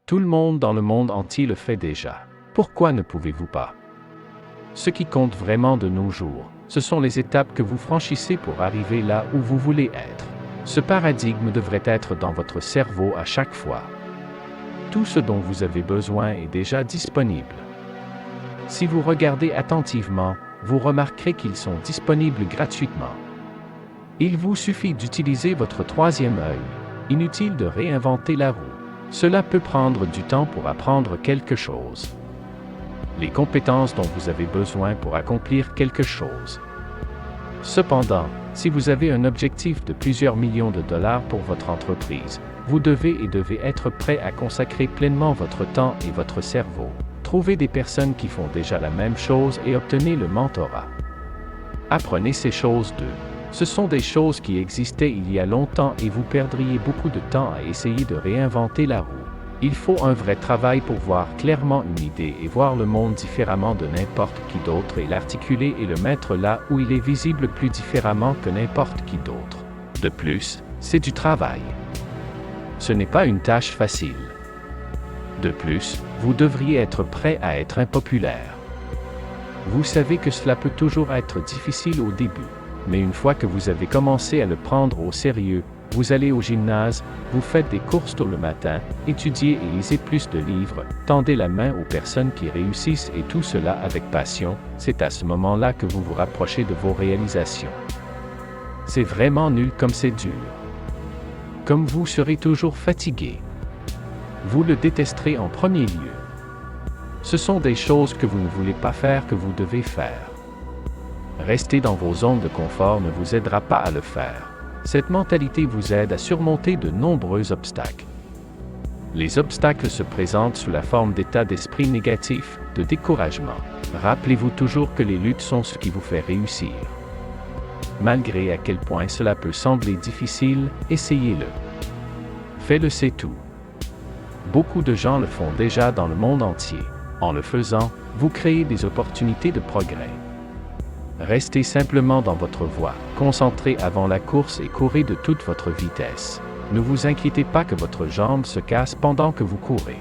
Tout le monde dans le monde entier le fait déjà. Pourquoi ne pouvez-vous pas? Ce qui compte vraiment de nos jours, ce sont les étapes que vous franchissez pour arriver là où vous voulez être. Ce paradigme devrait être dans votre cerveau à chaque fois. Tout ce dont vous avez besoin est déjà disponible. Si vous regardez attentivement, vous remarquerez qu'ils sont disponibles gratuitement. Il vous suffit d'utiliser votre troisième œil. Inutile de réinventer la roue. Cela peut prendre du temps pour apprendre quelque chose. Les compétences dont vous avez besoin pour accomplir quelque chose. Cependant, si vous avez un objectif de plusieurs millions de dollars pour votre entreprise, vous devez être prêt à consacrer pleinement votre temps et votre cerveau. Trouvez des personnes qui font déjà la même chose et obtenez le mentorat. Apprenez ces choses d'eux. Ce sont des choses qui existaient il y a longtemps et vous perdriez beaucoup de temps à essayer de réinventer la roue. Il faut un vrai travail pour voir clairement une idée et voir le monde différemment de n'importe qui d'autre et l'articuler et le mettre là où il est visible plus différemment que n'importe qui d'autre. De plus, c'est du travail. Ce n'est pas une tâche facile. De plus, vous devriez être prêt à être impopulaire. Vous savez que cela peut toujours être difficile au début. Mais une fois que vous avez commencé à le prendre au sérieux, vous allez au gymnase, vous faites des courses tôt le matin, étudiez et lisez plus de livres, tendez la main aux personnes qui réussissent et tout cela avec passion, c'est à ce moment-là que vous vous rapprochez de vos réalisations. C'est vraiment nul comme c'est dur. Comme vous serez toujours fatigué. Vous le détesterez en premier lieu. Ce sont des choses que vous ne voulez pas faire que vous devez faire. Rester dans vos zones de confort ne vous aidera pas à le faire. Cette mentalité vous aide à surmonter de nombreux obstacles. Les obstacles se présentent sous la forme d'états d'esprit négatifs, de découragement. Rappelez-vous toujours que les luttes sont ce qui vous fait réussir. Malgré à quel point cela peut sembler difficile, essayez-le. Faites-le, c'est tout. Beaucoup de gens le font déjà dans le monde entier. En le faisant, vous créez des opportunités de progrès. Restez simplement dans votre voie, concentrez avant la course et courez de toute votre vitesse. Ne vous inquiétez pas que votre jambe se casse pendant que vous courez.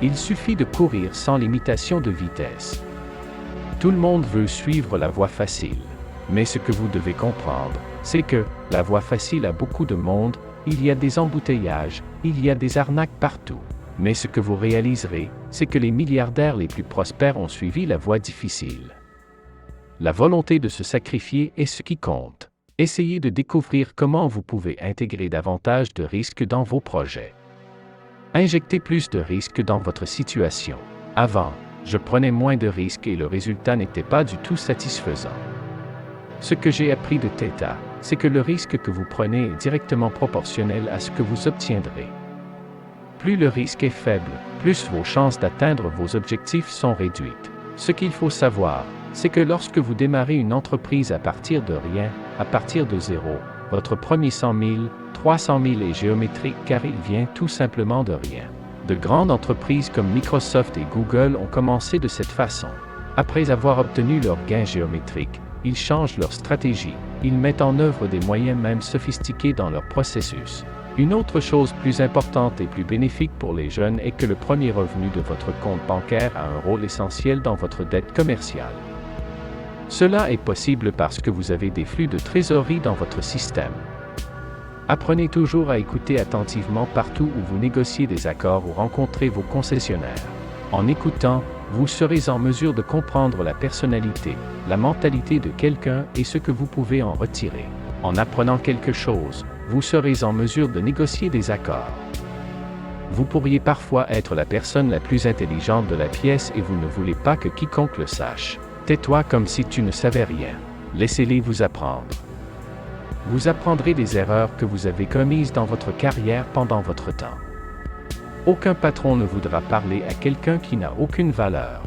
Il suffit de courir sans limitation de vitesse. Tout le monde veut suivre la voie facile. Mais ce que vous devez comprendre, c'est que la voie facile a beaucoup de monde, il y a des embouteillages, il y a des arnaques partout. Mais ce que vous réaliserez, c'est que les milliardaires les plus prospères ont suivi la voie difficile. La volonté de se sacrifier est ce qui compte. Essayez de découvrir comment vous pouvez intégrer davantage de risques dans vos projets. Injectez plus de risques dans votre situation. Avant, je prenais moins de risques et le résultat n'était pas du tout satisfaisant. Ce que j'ai appris de Theta, c'est que le risque que vous prenez est directement proportionnel à ce que vous obtiendrez. Plus le risque est faible, plus vos chances d'atteindre vos objectifs sont réduites. Ce qu'il faut savoir, c'est que lorsque vous démarrez une entreprise à partir de rien, à partir de zéro, votre premier 100 000, 300 000 est géométrique car il vient tout simplement de rien. De grandes entreprises comme Microsoft et Google ont commencé de cette façon. Après avoir obtenu leurs gains géométriques, ils changent leur stratégie, ils mettent en œuvre des moyens même sophistiqués dans leur processus. Une autre chose plus importante et plus bénéfique pour les jeunes est que le premier revenu de votre compte bancaire a un rôle essentiel dans votre dette commerciale. Cela est possible parce que vous avez des flux de trésorerie dans votre système. Apprenez toujours à écouter attentivement partout où vous négociez des accords ou rencontrez vos concessionnaires. En écoutant, vous serez en mesure de comprendre la personnalité, la mentalité de quelqu'un et ce que vous pouvez en retirer. En apprenant quelque chose, vous serez en mesure de négocier des accords. Vous pourriez parfois être la personne la plus intelligente de la pièce et vous ne voulez pas que quiconque le sache. Tais-toi comme si tu ne savais rien. Laissez-les vous apprendre. Vous apprendrez des erreurs que vous avez commises dans votre carrière pendant votre temps. Aucun patron ne voudra parler à quelqu'un qui n'a aucune valeur.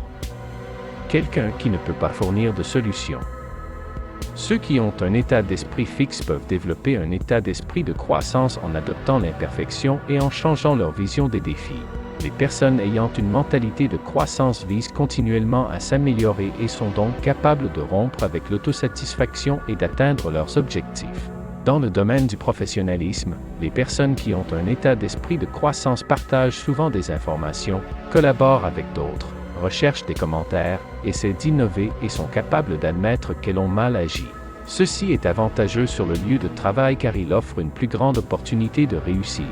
Quelqu'un qui ne peut pas fournir de solution. Ceux qui ont un état d'esprit fixe peuvent développer un état d'esprit de croissance en adoptant l'imperfection et en changeant leur vision des défis. Les personnes ayant une mentalité de croissance visent continuellement à s'améliorer et sont donc capables de rompre avec l'autosatisfaction et d'atteindre leurs objectifs. Dans le domaine du professionnalisme, les personnes qui ont un état d'esprit de croissance partagent souvent des informations, collaborent avec d'autres, recherchent des commentaires, essaient d'innover et sont capables d'admettre qu'elles ont mal agi. Ceci est avantageux sur le lieu de travail car il offre une plus grande opportunité de réussir.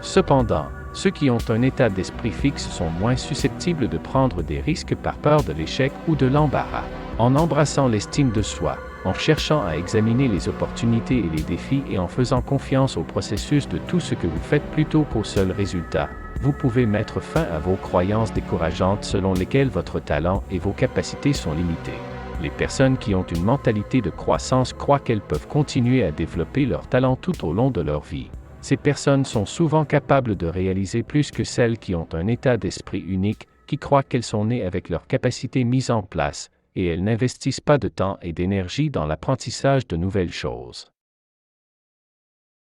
Cependant, ceux qui ont un état d'esprit fixe sont moins susceptibles de prendre des risques par peur de l'échec ou de l'embarras. En embrassant l'estime de soi, en cherchant à examiner les opportunités et les défis et en faisant confiance au processus de tout ce que vous faites plutôt qu'au seul résultat, vous pouvez mettre fin à vos croyances décourageantes selon lesquelles votre talent et vos capacités sont limités. Les personnes qui ont une mentalité de croissance croient qu'elles peuvent continuer à développer leur talent tout au long de leur vie. Ces personnes sont souvent capables de réaliser plus que celles qui ont un état d'esprit unique, qui croient qu'elles sont nées avec leurs capacités mises en place, et elles n'investissent pas de temps et d'énergie dans l'apprentissage de nouvelles choses.